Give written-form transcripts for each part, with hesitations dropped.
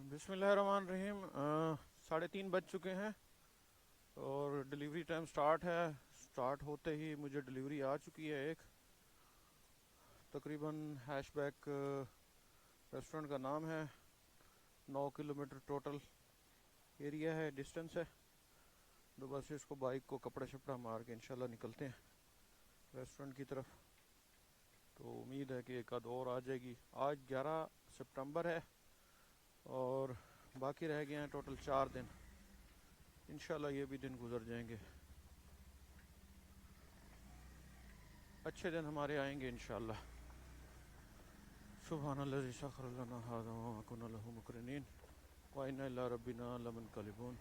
बिस्मिल्लाहिर्रहमानिर्रहीम। 3:30 बज चुके हैं और डिलीवरी टाइम स्टार्ट है। स्टार्ट होते ही मुझे डिलीवरी आ चुकी है एक, तकरीबन हैशबैक रेस्टोरेंट का नाम है। 9 किलोमीटर टोटल एरिया है, डिस्टेंस है। तो बस इसको बाइक को कपड़ा शपड़ा मार के इंशाल्लाह निकलते हैं रेस्टोरेंट की तरफ। तो उम्मीद है कि एक आध और आ जाएगी। आज 11 सितंबर है और बाकी रह गए हैं टोटल 4 दिन। इंशाल्लाह ये भी दिन गुजर जाएंगे, अच्छे दिन हमारे आएंगे इंशाल्लाह। सुब्हानल्लाज़ी सख़्खर लना हाज़ा व मा कुन्ना लहू मुक़रिनीन व इन्ना इला रब्बिना लमुनक़लिबून।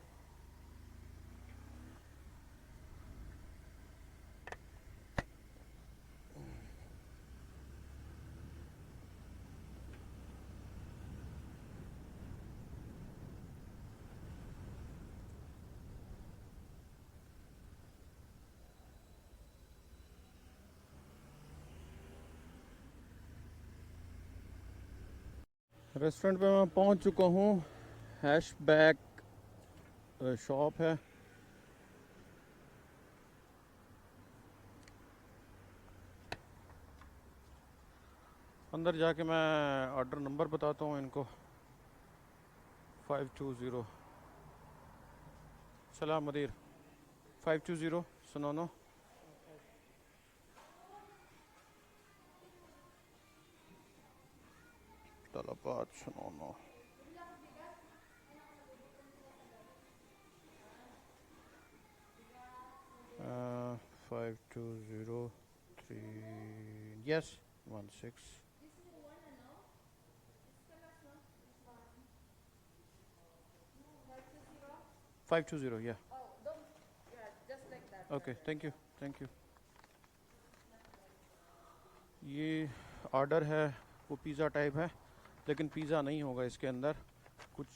रेस्टोरेंट पे मैं पहुंच चुका हूँ। हैशबैक शॉप है। अंदर जाके मैं ऑर्डर नंबर बताता हूँ इनको। 520 सलाम मदीर 520 सुनो नो। तलबात सुनो नो। uh, 5203 yes 16 520 yeah. Okay thank you thank you. ये ऑर्डर है वो पिज़्ज़ा टाइप है, लेकिन पिज़्ज़ा नहीं होगा इसके अंदर। कुछ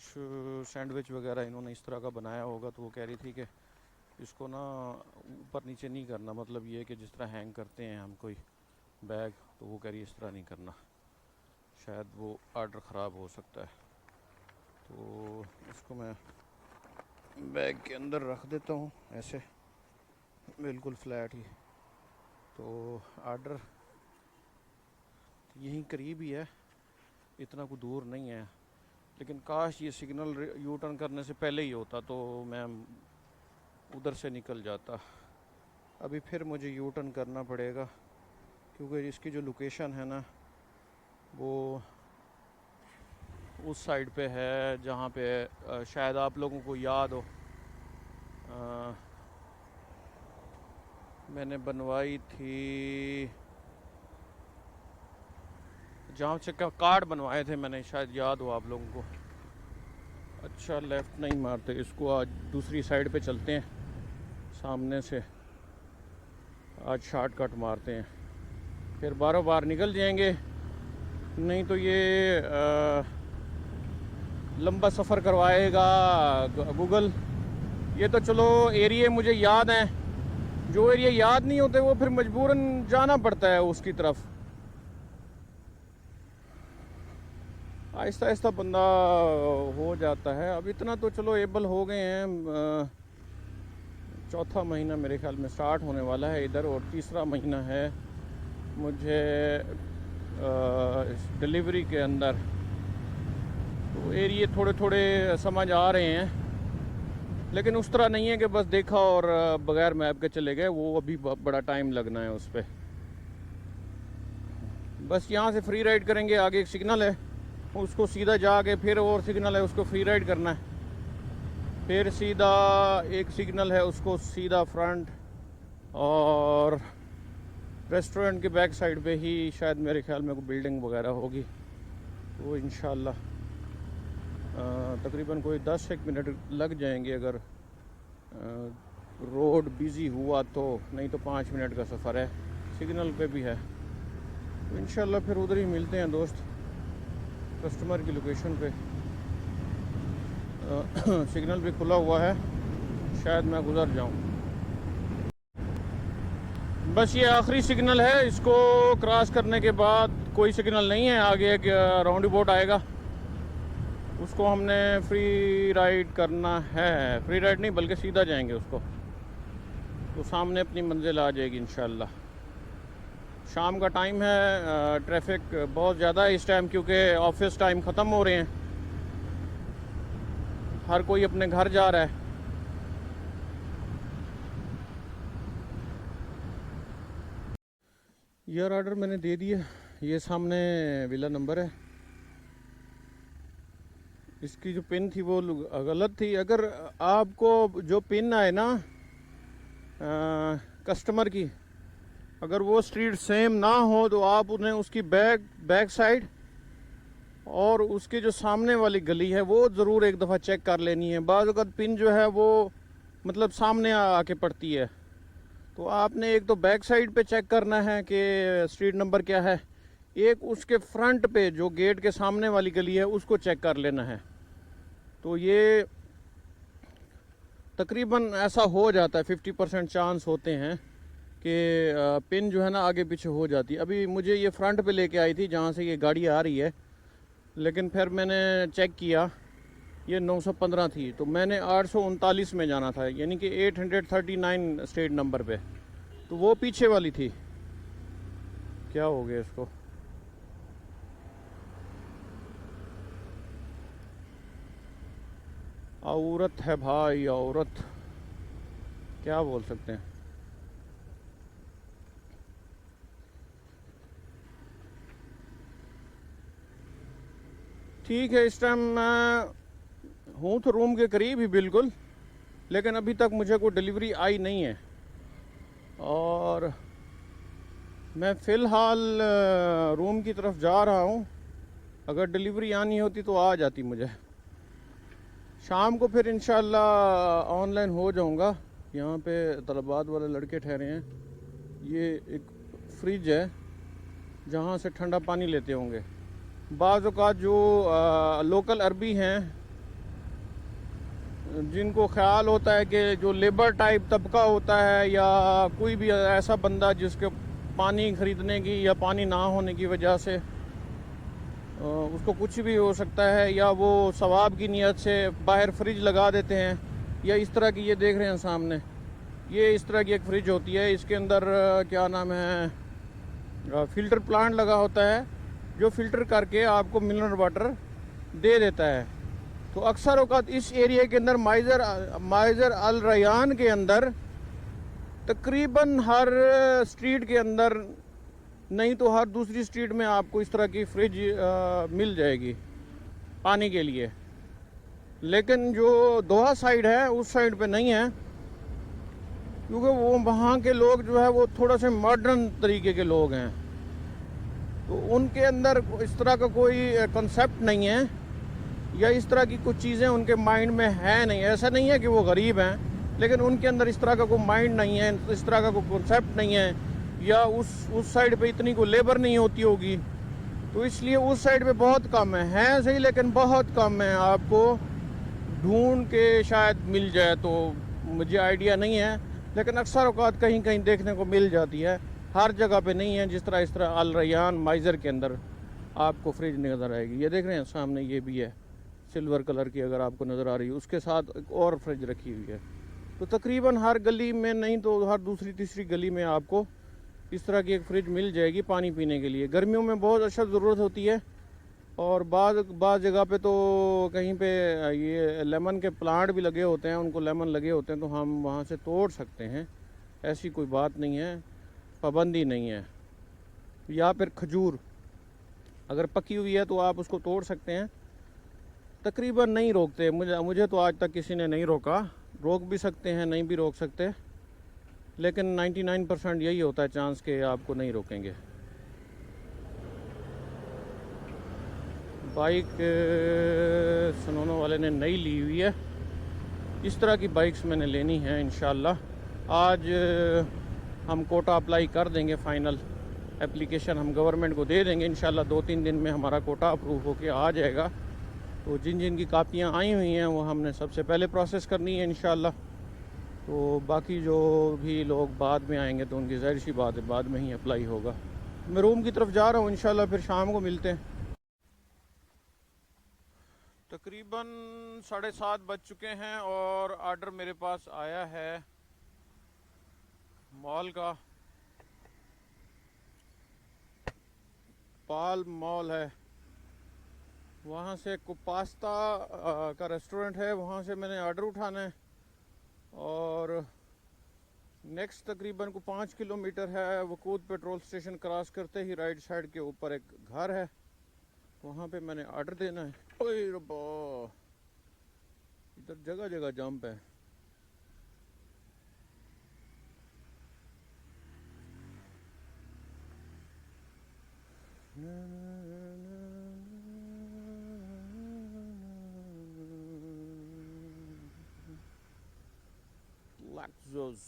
सैंडविच वगैरह इन्होंने इस तरह का बनाया होगा। तो वो कह रही थी कि इसको ना ऊपर नीचे नहीं करना, मतलब ये कि जिस तरह हैंग करते हैं हम कोई बैग, तो वो कह रही है इस तरह नहीं करना, शायद वो ऑर्डर ख़राब हो सकता है। तो इसको मैं बैग के अंदर रख देता हूँ ऐसे बिल्कुल फ्लैट ही। तो ऑर्डर यहीं करीब ही है, इतना कोई दूर नहीं है। लेकिन काश ये सिग्नल यू टर्न करने से पहले ही होता तो मैं उधर से निकल जाता। अभी फिर मुझे यू टर्न करना पड़ेगा क्योंकि इसकी जो लोकेशन है ना वो उस साइड पे है जहाँ पे शायद आप लोगों को याद हो मैंने बनवाई थी, जहाँ से कार्ड बनवाए थे मैंने, शायद याद हो आप लोगों को। अच्छा लेफ़्ट नहीं मारते इसको, आज दूसरी साइड पे चलते हैं सामने से। आज शॉर्टकट मारते हैं, फिर बारों बार निकल जाएंगे। नहीं तो ये लंबा सफ़र करवाएगा गूगल। ये तो चलो एरिया मुझे याद हैं, जो एरिया याद नहीं होते वो फिर मजबूरन जाना पड़ता है उसकी तरफ। आहिस्ता आहिस्ता बंदा हो जाता है। अब इतना तो चलो एबल हो गए हैं। चौथा महीना मेरे ख्याल में स्टार्ट होने वाला है इधर, और तीसरा महीना है मुझे डिलीवरी के अंदर। तो एरिए थोड़े थोड़े समझ आ रहे हैं, लेकिन उस तरह नहीं है कि बस देखा और बगैर मैप के चले गए। वो अभी बड़ा टाइम लगना है उस पर। बस यहाँ से फ्री राइड करेंगे, आगे एक सिग्नल है उसको सीधा जाके, फिर और सिग्नल है उसको फ्री राइड करना है, फिर सीधा एक सिग्नल है उसको सीधा फ्रंट। और रेस्टोरेंट के बैक साइड पे ही शायद मेरे ख्याल में कोई बिल्डिंग वगैरह होगी। तो इंशाल्लाह तकरीबन कोई 10 एक मिनट लग जाएंगे अगर रोड बिज़ी हुआ तो, नहीं तो 5 मिनट का सफ़र है। सिग्नल पे भी है, तो इंशाल्लाह फिर उधर ही मिलते हैं दोस्त, कस्टमर की लोकेशन पे। सिग्नल भी खुला हुआ है, शायद मैं गुज़र जाऊं। बस ये आखिरी सिग्नल है, इसको क्रॉस करने के बाद कोई सिग्नल नहीं है। आगे एक राउंड अबाउट आएगा, उसको हमने फ्री राइड करना है, फ्री राइड नहीं बल्कि सीधा जाएंगे उसको, तो सामने अपनी मंजिल आ जाएगी इंशाल्लाह। शाम का टाइम है, ट्रैफिक बहुत ज़्यादा है इस टाइम क्योंकि ऑफिस टाइम ख़त्म हो रहे हैं, हर कोई अपने घर जा रहा है। यार ऑर्डर मैंने दे दिया, ये सामने विला नंबर है। इसकी जो पिन थी वो गलत थी। अगर आपको जो पिन आए ना कस्टमर की, अगर वो स्ट्रीट सेम ना हो तो आप उन्हें उसकी बैक साइड और उसके जो सामने वाली गली है वो ज़रूर एक दफ़ा चेक कर लेनी है। बाज़ वक़्त पिन जो है वो मतलब सामने आके पड़ती है, तो आपने एक तो बैक साइड पे चेक करना है कि स्ट्रीट नंबर क्या है, एक उसके फ्रंट पे जो गेट के सामने वाली गली है उसको चेक कर लेना है। तो ये तकरीबन ऐसा हो जाता है, 50% चांस होते हैं कि पिन जो है ना आगे पीछे हो जाती है। अभी मुझे ये फ्रंट पे लेके आई थी जहाँ से ये गाड़ी आ रही है, लेकिन फिर मैंने चेक किया ये 915 थी, तो मैंने 839 में जाना था, यानी कि 839 स्ट्रीट नंबर पे, तो वो पीछे वाली थी। क्या हो गया इसको? औरत है भाई, औरत, क्या बोल सकते हैं। ठीक है, इस टाइम मैं हूँ तो रूम के करीब ही बिल्कुल, लेकिन अभी तक मुझे कोई डिलीवरी आई नहीं है, और मैं फ़िलहाल रूम की तरफ जा रहा हूँ। अगर डिलीवरी आनी होती तो आ जाती मुझे। शाम को फिर इंशाल्लाह ऑनलाइन हो जाऊँगा। यहाँ पे तलबात वाले लड़के ठहरे हैं, ये एक फ्रिज है जहाँ से ठंडा पानी लेते होंगे। बाज़ औक़ात जो लोकल अरबी हैं जिनको ख्याल होता है कि जो लेबर टाइप तबका होता है या कोई भी ऐसा बंदा जिसके पानी ख़रीदने की या पानी ना होने की वजह से उसको कुछ भी हो सकता है, या वो सवाब की नीयत से बाहर फ्रिज लगा देते हैं, या इस तरह की, ये देख रहे हैं सामने, ये इस तरह की एक फ्रिज होती है, इसके अंदर क्या नाम है फ़िल्टर प्लांट लगा होता है जो फ़िल्टर करके आपको मिनरल वाटर दे देता है। तो अक्सर औक़ात इस एरिया के अंदर माइज़र अल रयान के अंदर तकरीबन हर स्ट्रीट के अंदर नहीं तो हर दूसरी स्ट्रीट में आपको इस तरह की फ्रिज मिल जाएगी पानी के लिए। लेकिन जो दोहा साइड है उस साइड पे नहीं है, क्योंकि वो वहाँ के लोग जो है वो थोड़ा से मॉडर्न तरीके के लोग हैं, तो उनके अंदर इस तरह का कोई कंसेप्ट नहीं है, या इस तरह की कुछ चीज़ें उनके माइंड में है नहीं। ऐसा नहीं है कि वो गरीब हैं, लेकिन उनके अंदर इस तरह का कोई माइंड नहीं है, इस तरह का कोई कंसेप्ट नहीं है, या उस साइड पे इतनी कोई लेबर नहीं होती होगी, तो इसलिए उस साइड पे बहुत कम है सही, लेकिन बहुत कम है। आपको ढूंढ के शायद मिल जाए, तो मुझे आइडिया नहीं है, लेकिन अक्सर औक़ात कहीं कहीं देखने को मिल जाती है, हर जगह पे नहीं है। जिस तरह इस तरह अल रयान माइज़र के अंदर आपको फ्रिज नज़र आएगी, ये देख रहे हैं सामने, ये भी है सिल्वर कलर की, अगर आपको नज़र आ रही है, उसके साथ एक और फ्रिज रखी हुई है। तो तकरीबन हर गली में नहीं तो हर दूसरी तीसरी गली में आपको इस तरह की एक फ़्रिज मिल जाएगी पानी पीने के लिए। गर्मियों में बहुत अच्छा ज़रूरत होती है, और बाज़ जगह पे तो कहीं पे ये लेमन के प्लांट भी लगे होते हैं, उनको लेमन लगे होते हैं, तो हम वहाँ से तोड़ सकते हैं, ऐसी कोई बात नहीं है, पाबंदी नहीं है। या फिर खजूर अगर पकी हुई है तो आप उसको तोड़ सकते हैं, तकरीबन नहीं रोकते। मुझे तो आज तक किसी ने नहीं रोका। रोक भी सकते हैं, नहीं भी रोक सकते, लेकिन 99% यही होता है चांस कि आपको नहीं रोकेंगे। बाइक सुनोनो वाले ने नई ली हुई है, इस तरह की बाइक्स मैंने लेनी है इंशाल्लाह। आज हम कोटा अप्लाई कर देंगे, फ़ाइनल एप्लीकेशन हम गवर्नमेंट को दे देंगे इंशाल्लाह। 2-3 दिन में हमारा कोटा अप्रूव होके आ जाएगा। तो जिन जिन की कापियाँ आई हुई हैं वो हमने सबसे पहले प्रोसेस करनी है इंशाल्लाह। तो बाकी जो भी लोग बाद में आएंगे तो उनकी ज़ाहिर सी बात है बाद में ही अप्लाई होगा। मैं रूम की तरफ जा रहा हूँ, इंशाल्लाह फिर शाम को मिलते हैं। तकरीबन 7:30 बज चुके हैं और ऑर्डर मेरे पास आया है मॉल का। पाल मॉल है, वहाँ से पास्ता का रेस्टोरेंट है, वहाँ से मैंने ऑर्डर उठाना है। और नेक्स्ट तकरीबन को 5 किलोमीटर है, वकूद पेट्रोल स्टेशन क्रॉस करते ही राइट साइड के ऊपर एक घर है, वहाँ पे मैंने ऑर्डर देना है। ओए रब्बा, इधर जगह जगह जंप है। Lexus।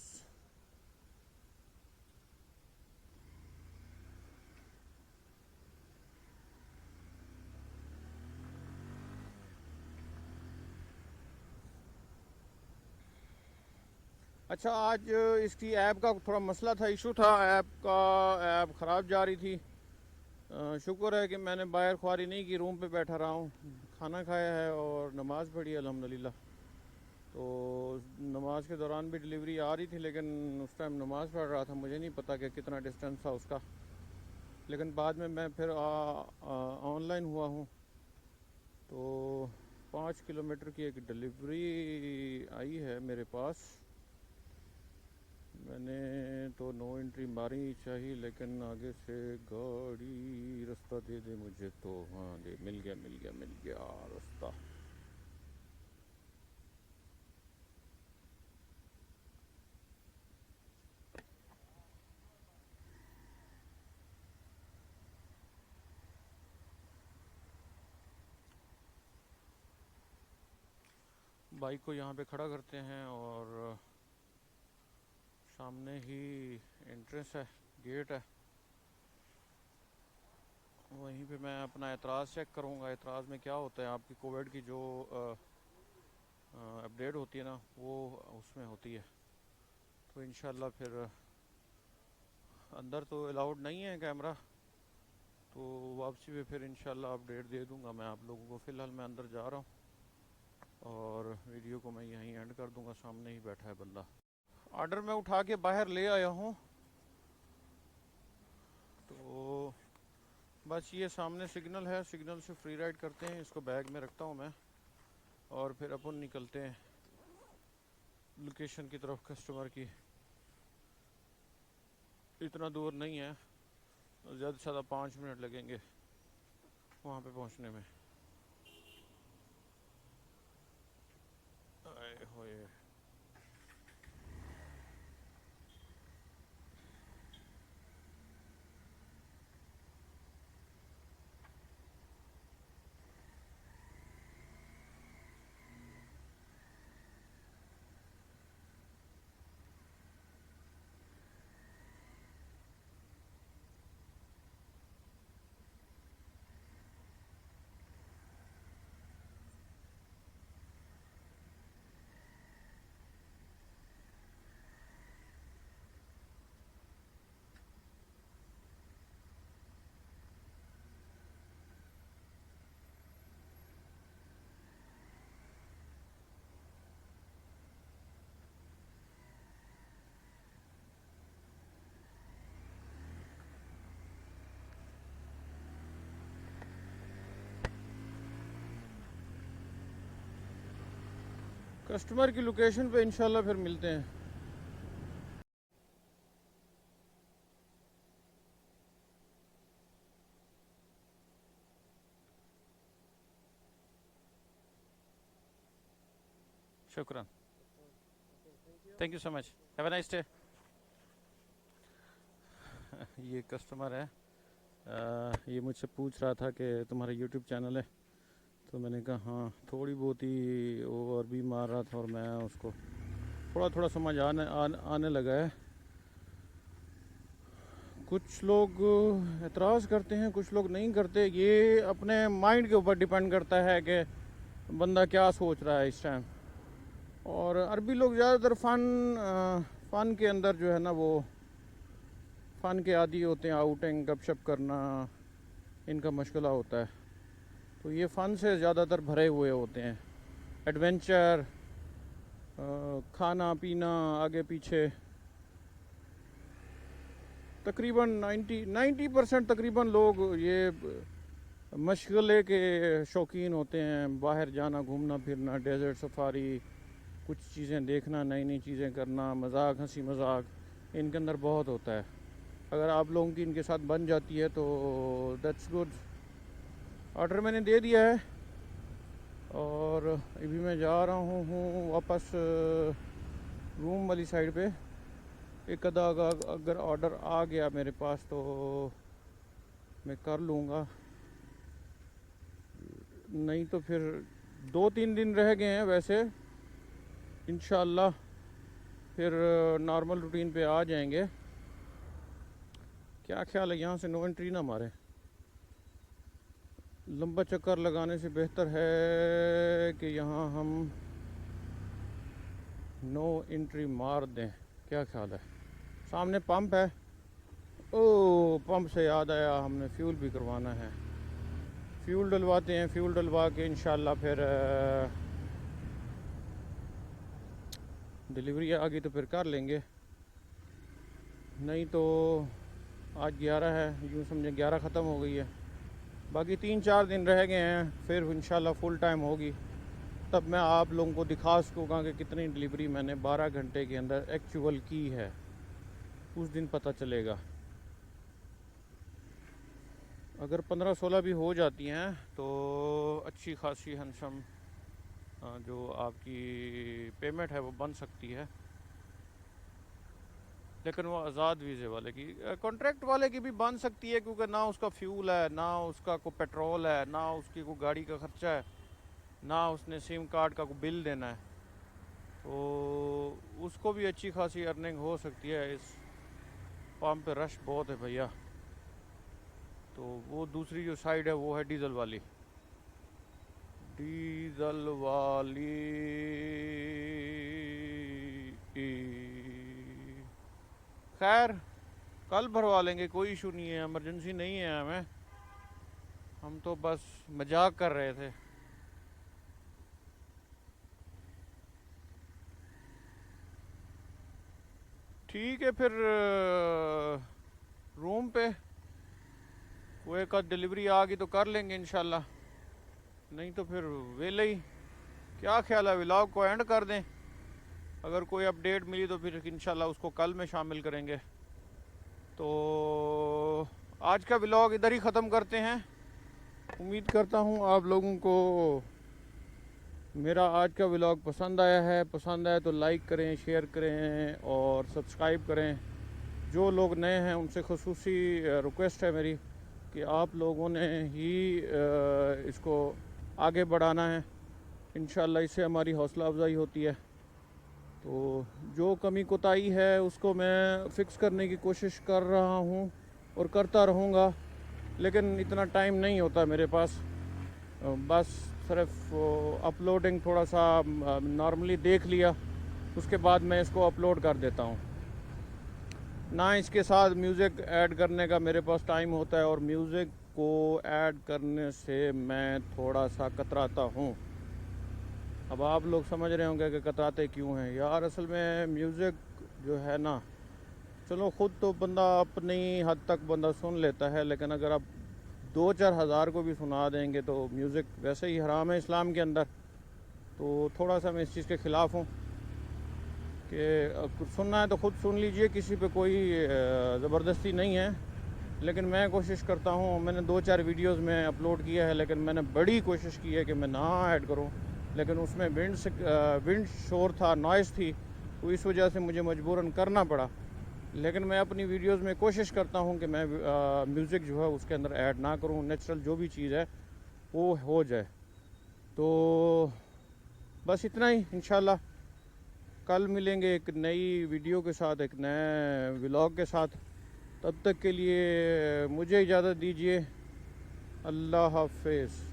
अच्छा, आज इसकी ऐप का थोड़ा मसला था, इशू था ऐप ख़राब जा रही थी। शुक्र है कि मैंने बाहर ख्वारी नहीं की, रूम पे बैठा रहा हूँ, खाना खाया है और नमाज़ पढ़ी अल्हम्दुलिल्लाह। तो नमाज के दौरान भी डिलीवरी आ रही थी, लेकिन उस टाइम नमाज़ पढ़ रहा था, मुझे नहीं पता कि कितना डिस्टेंस था उसका। लेकिन बाद में मैं फिर ऑनलाइन हुआ हूँ, तो 5 किलोमीटर की एक डिलीवरी आई है मेरे पास। मैंने तो नो एंट्री मारी चाहिए, लेकिन आगे से गाड़ी रास्ता दे दे मुझे, तो हाँ दे, मिल गया रास्ता। बाइक को यहाँ पे खड़ा करते हैं और सामने ही एंट्रेंस है, गेट है, वहीं पे मैं अपना एतराज़ चेक करूँगा। एतराज़ में क्या होता है, आपकी कोविड की जो अपडेट होती है ना, वो उसमें होती है। तो इंशाल्लाह फिर अंदर तो अलाउड नहीं है कैमरा, तो वापसी पे फिर इंशाल्लाह अपडेट दे दूँगा मैं आप लोगों को। फ़िलहाल मैं अंदर जा रहा हूँ और वीडियो को मैं यहीं एंड कर दूँगा। सामने ही बैठा है बंदा। ऑर्डर मैं उठा के बाहर ले आया हूँ, तो बस ये सामने सिग्नल है, सिग्नल से फ्री राइड करते हैं। इसको बैग में रखता हूँ मैं और फिर अपन निकलते हैं लोकेशन की तरफ कस्टमर की। इतना दूर नहीं है, ज़्यादा से ज़्यादा 5 मिनट लगेंगे वहाँ पे पहुँचने में। आए होए, कस्टमर की लोकेशन पे इंशाल्लाह फिर मिलते हैं। शुक्रान, thank you so much, have a nice day. ये कस्टमर है, ये मुझसे पूछ रहा था कि तुम्हारा यूट्यूब चैनल है, तो मैंने कहा हाँ। थोड़ी बहुत ही वो अरबी मार रहा था और मैं उसको थोड़ा थोड़ा समझ आने लगा है। कुछ लोग एतराज़ करते हैं, कुछ लोग नहीं करते। ये अपने माइंड के ऊपर डिपेंड करता है कि बंदा क्या सोच रहा है इस टाइम। और अरबी लोग ज़्यादातर फ़न के अंदर जो है ना, वो फ़न के आदी होते हैं। आउटिंग गपशप करना इनका मशगला होता है। तो ये फ़न से ज़्यादातर भरे हुए होते हैं, एडवेंचर, खाना पीना आगे पीछे। तकरीबन 90% तकरीबन लोग ये मशगले के शौकीन होते हैं, बाहर जाना, घूमना फिरना, डेजर्ट सफारी, कुछ चीज़ें देखना, नई नई चीज़ें करना, मजाक, हंसी मजाक इनके अंदर बहुत होता है। अगर आप लोगों की इनके साथ बन जाती है तो दैट्स गुड। ऑर्डर मैंने दे दिया है और अभी मैं जा रहा हूँ वापस रूम वाली साइड पे। एक आधा अगर ऑर्डर आ गया मेरे पास तो मैं कर लूँगा, नहीं तो फिर 2-3 दिन रह गए हैं वैसे, इंशाल्लाह फिर नॉर्मल रूटीन पे आ जाएंगे। क्या ख्याल है, यहाँ से नो एंट्री ना मारे, लंबा चक्कर लगाने से बेहतर है कि यहाँ हम नो एंट्री मार दें। क्या ख्याल है? सामने पंप है। ओ, पंप से याद आया, हमने फ्यूल भी करवाना है। फ्यूल डलवाते हैं, फ्यूल डलवा के इंशाल्लाह फिर डिलीवरी आ गई तो फिर कर लेंगे, नहीं तो आज 11 है, यूँ समझे 11 ख़त्म हो गई है, बाकी 3-4 दिन रह गए हैं, फिर इंशाल्लाह फुल टाइम होगी, तब मैं आप लोगों को दिखा सकूँगा कि कितनी डिलीवरी मैंने 12 घंटे के अंदर एक्चुअल की है, उस दिन पता चलेगा। अगर 15-16 भी हो जाती हैं तो अच्छी खासी हंसम जो आपकी पेमेंट है वो बन सकती है, लेकिन वो आज़ाद वीज़े वाले की, कॉन्ट्रैक्ट वाले की भी बन सकती है, क्योंकि ना उसका फ्यूल है, ना उसका कोई पेट्रोल है, ना उसकी कोई गाड़ी का ख़र्चा है, ना उसने सिम कार्ड का कोई बिल देना है, तो उसको भी अच्छी खासी अर्निंग हो सकती है। इस पंप पे रश बहुत है भैया। तो वो दूसरी जो साइड है वो है डीज़ल वाली, डीज़ल वाली। खैर कल भरवा लेंगे, कोई इशू नहीं है, इमरजेंसी नहीं है हमें, हम तो बस मजाक कर रहे थे। ठीक है, फिर रूम पे कोई एक डिलीवरी आ गई तो कर लेंगे इंशाल्लाह, नहीं तो फिर वेले ही। क्या ख्याल है, व्लॉग को एंड कर दें? अगर कोई अपडेट मिली तो फिर इंशाल्लाह उसको कल में शामिल करेंगे। तो आज का व्लॉग इधर ही ख़त्म करते हैं। उम्मीद करता हूँ आप लोगों को मेरा आज का व्लॉग पसंद आया है। पसंद आया तो लाइक करें, शेयर करें और सब्सक्राइब करें। जो लोग नए हैं उनसे ख़ुसूसी रिक्वेस्ट है मेरी कि आप लोगों ने ही इसको आगे बढ़ाना है। इंशाल्लाह इससे हमारी हौसला अफजाई होती है। तो जो कमी कोताही है उसको मैं फ़िक्स करने की कोशिश कर रहा हूँ और करता रहूँगा, लेकिन इतना टाइम नहीं होता मेरे पास। बस सिर्फ अपलोडिंग थोड़ा सा नॉर्मली देख लिया, उसके बाद मैं इसको अपलोड कर देता हूँ। ना इसके साथ म्यूज़िक ऐड करने का मेरे पास टाइम होता है, और म्यूज़िक को ऐड करने से मैं थोड़ा सा कतराता हूँ। अब आप लोग समझ रहे होंगे कि कतराते क्यों हैं यार। असल में म्यूज़िक जो है ना, चलो ख़ुद तो बंदा अपनी हद तक बंदा सुन लेता है, लेकिन अगर आप 2-4 हज़ार को भी सुना देंगे तो म्यूज़िक वैसे ही हराम है इस्लाम के अंदर। तो थोड़ा सा मैं इस चीज़ के ख़िलाफ़ हूँ कि सुनना है तो ख़ुद सुन लीजिए, किसी पे कोई ज़बरदस्ती नहीं है। लेकिन मैं कोशिश करता हूँ, मैंने 2-4 वीडियोस में अपलोड किया है, लेकिन मैंने बड़ी कोशिश की है कि मैं ना ऐड करूँ, लेकिन उसमें विंड शोर था, नॉइज़ थी, तो इस वजह से मुझे मजबूरन करना पड़ा। लेकिन मैं अपनी वीडियोस में कोशिश करता हूँ कि मैं म्यूज़िक जो है उसके अंदर ऐड ना करूँ, नेचुरल जो भी चीज़ है वो हो जाए। तो बस इतना ही। इंशाल्लाह कल मिलेंगे एक नई वीडियो के साथ, एक नए व्लॉग के साथ। तब तक के लिए मुझे इजाज़त दीजिए। अल्लाह हाफ़िज़।